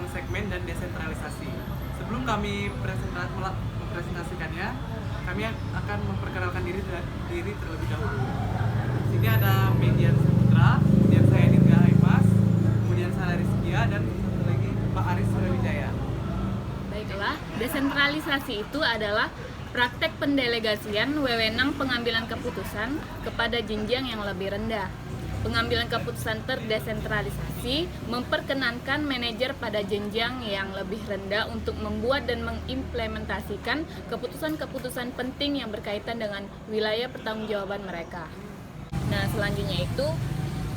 segmen dan desentralisasi. Sebelum kami mempresentasikannya, kami akan memperkenalkan diri terlebih dahulu. Di sini ada Median Saputra, kemudian saya Nindya Haimas, kemudian saya Rizkia, dan satu lagi Pak Aris Suryawijaya. Baiklah, desentralisasi itu adalah praktek pendelegasian wewenang pengambilan keputusan kepada jenjang yang lebih rendah. Pengambilan keputusan terdesentralisasi memperkenankan manajer pada jenjang yang lebih rendah untuk membuat dan mengimplementasikan keputusan-keputusan penting yang berkaitan dengan wilayah pertanggungjawaban mereka. Nah, selanjutnya itu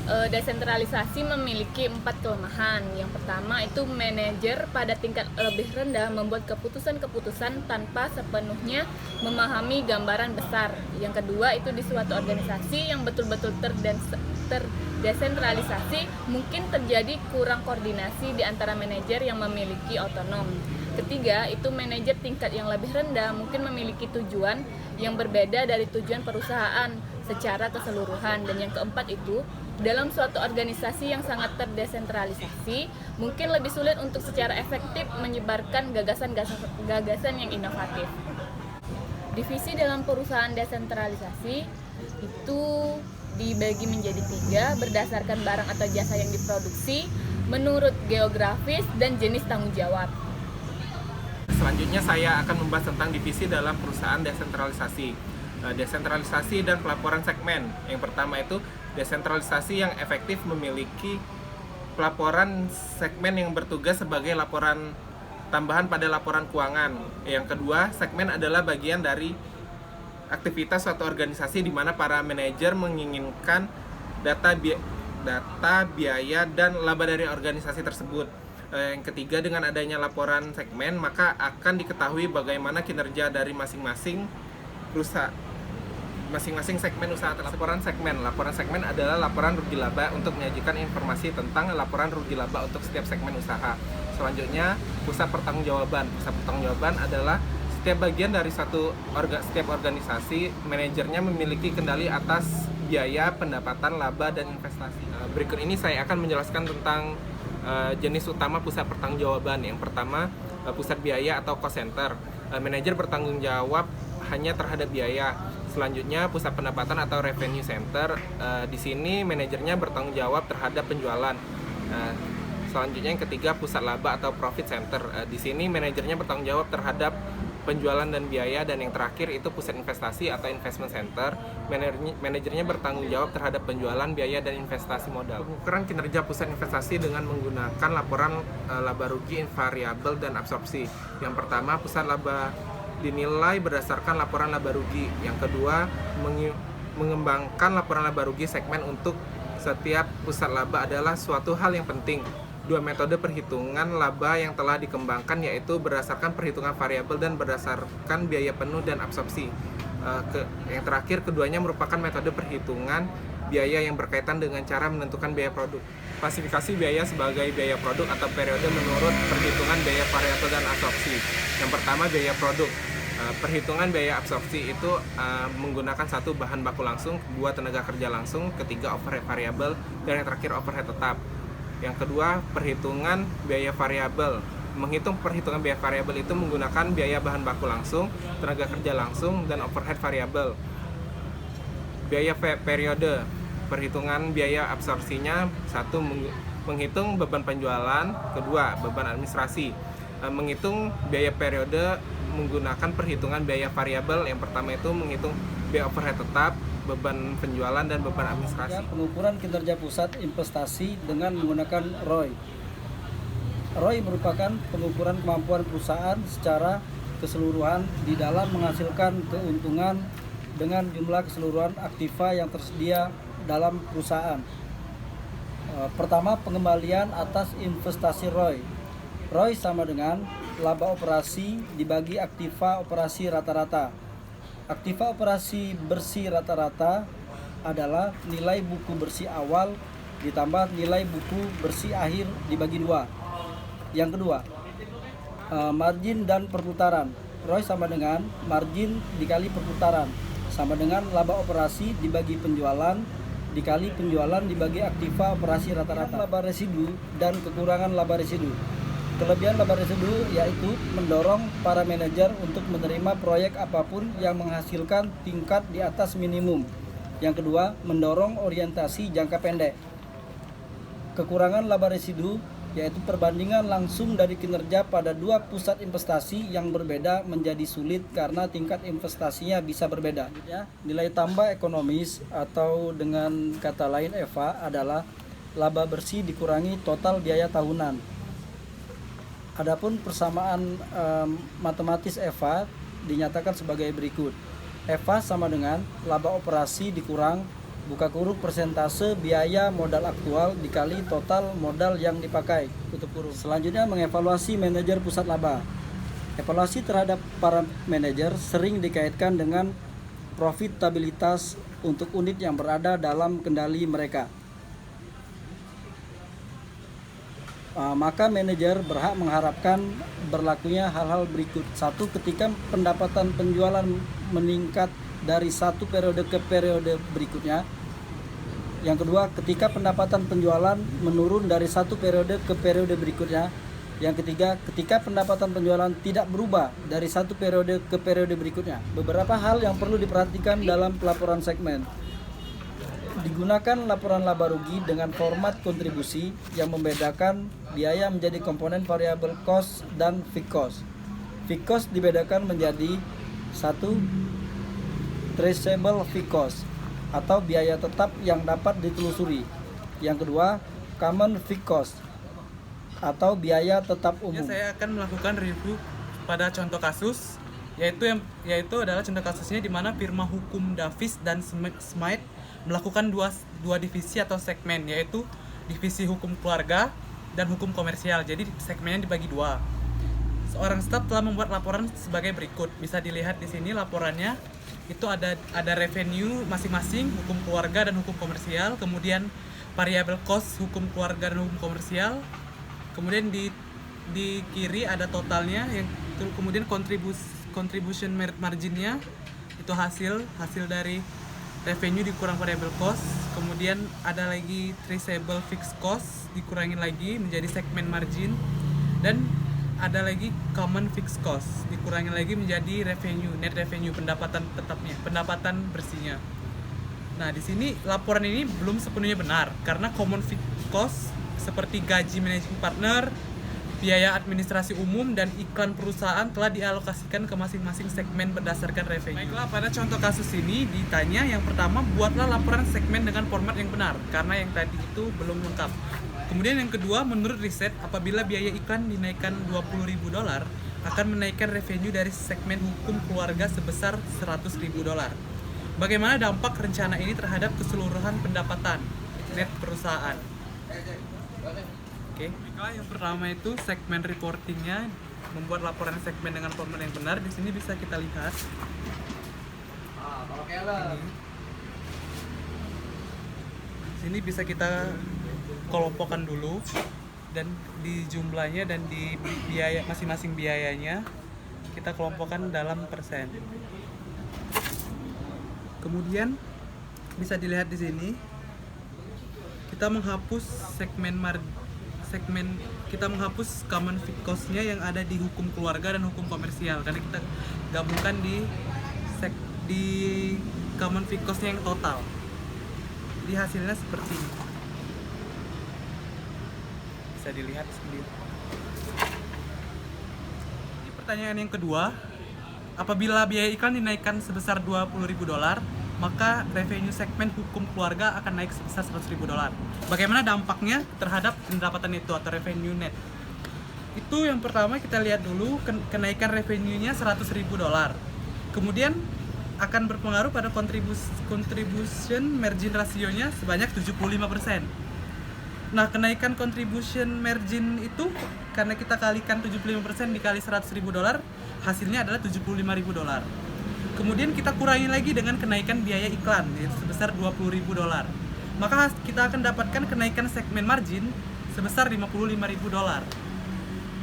desentralisasi memiliki 4 kelemahan. Yang pertama itu manajer pada tingkat lebih rendah membuat keputusan-keputusan tanpa sepenuhnya memahami gambaran besar. Yang kedua itu di suatu organisasi yang betul-betul terdesentralisasi mungkin terjadi kurang koordinasi di antara manajer yang memiliki otonom. Ketiga itu manajer tingkat yang lebih rendah mungkin memiliki tujuan yang berbeda dari tujuan perusahaan secara keseluruhan. Dan yang keempat itu dalam suatu organisasi yang sangat terdesentralisasi, mungkin lebih sulit untuk secara efektif menyebarkan gagasan yang inovatif. Divisi dalam perusahaan desentralisasi itu dibagi menjadi 3 berdasarkan barang atau jasa yang diproduksi, menurut geografis dan jenis tanggung jawab. Selanjutnya saya akan membahas tentang divisi dalam perusahaan desentralisasi. Desentralisasi dan pelaporan segmen. Yang pertama itu desentralisasi yang efektif memiliki pelaporan segmen yang bertugas sebagai laporan tambahan pada laporan keuangan. Yang kedua, segmen adalah bagian dari aktivitas suatu organisasi di mana para manajer menginginkan data biaya dan laba dari organisasi tersebut. Yang ketiga, dengan adanya laporan segmen maka akan diketahui bagaimana kinerja dari masing-masing segmen usaha. Laporan segmen adalah laporan rugi laba untuk menyajikan informasi tentang laporan rugi laba untuk setiap segmen usaha. Selanjutnya, pusat pertanggungjawaban. Pusat pertanggungjawaban adalah setiap bagian dari setiap organisasi, manajernya memiliki kendali atas biaya, pendapatan, laba, dan investasi. Berikut ini saya akan menjelaskan tentang jenis utama pusat pertanggungjawaban. Yang pertama, pusat biaya atau cost center. Manajer bertanggung jawab hanya terhadap biaya. Selanjutnya, pusat pendapatan atau revenue center. Di sini manajernya bertanggung jawab terhadap penjualan. Selanjutnya yang ketiga, pusat laba atau profit center. Di sini manajernya bertanggung jawab terhadap penjualan dan biaya. Dan yang terakhir itu pusat investasi atau investment center. Manajernya bertanggung jawab terhadap penjualan, biaya, dan investasi modal. Pengukuran kinerja pusat investasi dengan menggunakan laporan laba rugi, variabel, dan absorpsi. Yang pertama, pusat laba dinilai berdasarkan laporan laba rugi. Yang kedua, mengembangkan laporan laba rugi segmen untuk setiap pusat laba adalah suatu hal yang penting. 2 metode perhitungan laba yang telah dikembangkan yaitu berdasarkan perhitungan variabel dan berdasarkan biaya penuh dan absorpsi. Yang terakhir, keduanya merupakan metode perhitungan biaya yang berkaitan dengan cara menentukan biaya produk. Klasifikasi biaya sebagai biaya produk atau periode menurut perhitungan biaya variabel dan absorpsi. Yang pertama, biaya produk. Perhitungan biaya absorpsi itu menggunakan 1 bahan baku langsung, 2 tenaga kerja langsung, ketiga overhead variabel, dan yang terakhir overhead tetap. Yang kedua, perhitungan biaya variabel. Menghitung perhitungan biaya variabel itu menggunakan biaya bahan baku langsung, tenaga kerja langsung, dan overhead variabel. Biaya periode. Perhitungan biaya absorpsinya 1 menghitung beban penjualan, kedua beban administrasi. Menghitung biaya periode menggunakan perhitungan biaya variabel. Yang pertama itu menghitung biaya overhead tetap, beban penjualan, dan beban administrasi. Pengukuran kinerja pusat investasi dengan menggunakan ROI. ROI merupakan pengukuran kemampuan perusahaan secara keseluruhan di dalam menghasilkan keuntungan dengan jumlah keseluruhan aktiva yang tersedia dalam perusahaan. Pertama, pengembalian atas investasi ROI. ROI sama dengan laba operasi dibagi aktiva operasi rata-rata. Aktiva operasi bersih rata-rata adalah nilai buku bersih awal ditambah nilai buku bersih akhir dibagi 2. Yang kedua, margin dan perputaran. ROI sama dengan margin dikali perputaran, sama dengan laba operasi dibagi penjualan dikali penjualan dibagi aktiva operasi rata-rata. Laba residu dan kekurangan laba residu. Kelebihan laba residu yaitu mendorong para manajer untuk menerima proyek apapun yang menghasilkan tingkat di atas minimum. Yang kedua, mendorong orientasi jangka pendek. Kekurangan laba residu yaitu perbandingan langsung dari kinerja pada dua pusat investasi yang berbeda menjadi sulit karena tingkat investasinya bisa berbeda. Nilai tambah ekonomis atau dengan kata lain EVA adalah laba bersih dikurangi total biaya tahunan. Adapun persamaan matematis EVA dinyatakan sebagai berikut. EVA sama dengan laba operasi dikurang buka kurung persentase biaya modal aktual dikali total modal yang dipakai tutup kurung. Selanjutnya mengevaluasi manajer pusat laba. Evaluasi terhadap para manajer sering dikaitkan dengan profitabilitas untuk unit yang berada dalam kendali mereka. Maka manajer berhak mengharapkan berlakunya hal-hal berikut. 1. Ketika pendapatan penjualan meningkat dari satu periode ke periode berikutnya. Yang kedua, ketika pendapatan penjualan menurun dari satu periode ke periode berikutnya. Yang ketiga, ketika pendapatan penjualan tidak berubah dari satu periode ke periode berikutnya. Beberapa hal yang perlu diperhatikan dalam pelaporan segmen. Digunakan laporan laba rugi dengan format kontribusi yang membedakan biaya menjadi komponen variable cost dan fixed cost. Fixed cost dibedakan menjadi 1. Traceable fixed cost atau biaya tetap yang dapat ditelusuri. Yang kedua, common fixed cost atau biaya tetap umum. Saya akan melakukan review pada contoh kasus, yaitu adalah contoh kasusnya di mana firma hukum Davis dan Smythe melakukan dua divisi atau segmen, yaitu divisi hukum keluarga dan hukum komersial. Jadi segmennya dibagi dua. Seorang staf telah membuat laporan sebagai berikut. Bisa dilihat di sini laporannya. Itu ada revenue masing-masing, hukum keluarga dan hukum komersial, kemudian variable cost hukum keluarga dan hukum komersial, kemudian di kiri ada totalnya, yang kemudian contribution marginnya itu hasil dari revenue dikurang variable cost, kemudian ada lagi traceable fixed cost dikurangin lagi menjadi segment margin, dan ada lagi common fixed cost dikurangin lagi menjadi revenue, net revenue, pendapatan tetapnya, pendapatan bersihnya. Nah, di sini laporan ini belum sepenuhnya benar karena common fixed cost seperti gaji managing partner, biaya administrasi umum dan iklan perusahaan telah dialokasikan ke masing-masing segmen berdasarkan revenue. Baiklah, pada contoh kasus ini ditanya yang pertama, buatlah laporan segmen dengan format yang benar karena yang tadi itu belum lengkap. Kemudian yang kedua, menurut riset, apabila biaya iklan dinaikkan $20.000 akan menaikkan revenue dari segmen hukum keluarga sebesar $100.000. Bagaimana dampak rencana ini terhadap keseluruhan pendapatan net perusahaan? Oke. Yang pertama itu segmen reportingnya, membuat laporan segmen dengan format yang benar. Di sini bisa kita lihat. Sini bisa kita kelompokkan dulu dan di jumlahnya dan di biaya masing-masing biayanya kita kelompokkan dalam persen. Kemudian bisa dilihat di sini kita menghapus kita menghapus common fixed cost-nya yang ada di hukum keluarga dan hukum komersial karena kita gabungkan di common fixed cost-nya yang total. Jadi hasilnya seperti ini. Bisa dilihat sendiri. Ini pertanyaan yang kedua, apabila biaya iklan dinaikkan sebesar $20.000, maka revenue segmen hukum keluarga akan naik sebesar $100.000. Bagaimana dampaknya terhadap pendapatan itu atau revenue net? Itu yang pertama kita lihat dulu kenaikan revenue-nya $100.000. Kemudian akan berpengaruh pada contribution margin rasionya sebanyak 75%. Nah, kenaikan contribution margin itu karena kita kalikan 75% dikali $100.000, hasilnya adalah $75.000. Kemudian kita kurangi lagi dengan kenaikan biaya iklan yaitu sebesar $20.000. Maka kita akan dapatkan kenaikan segmen margin sebesar $55.000.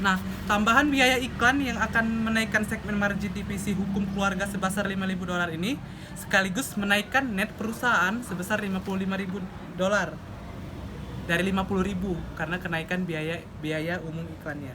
Nah, tambahan biaya iklan yang akan menaikkan segmen margin divisi hukum keluarga sebesar $5.000 ini sekaligus menaikkan net perusahaan sebesar $55.000 dari $50.000 karena kenaikan biaya umum iklannya.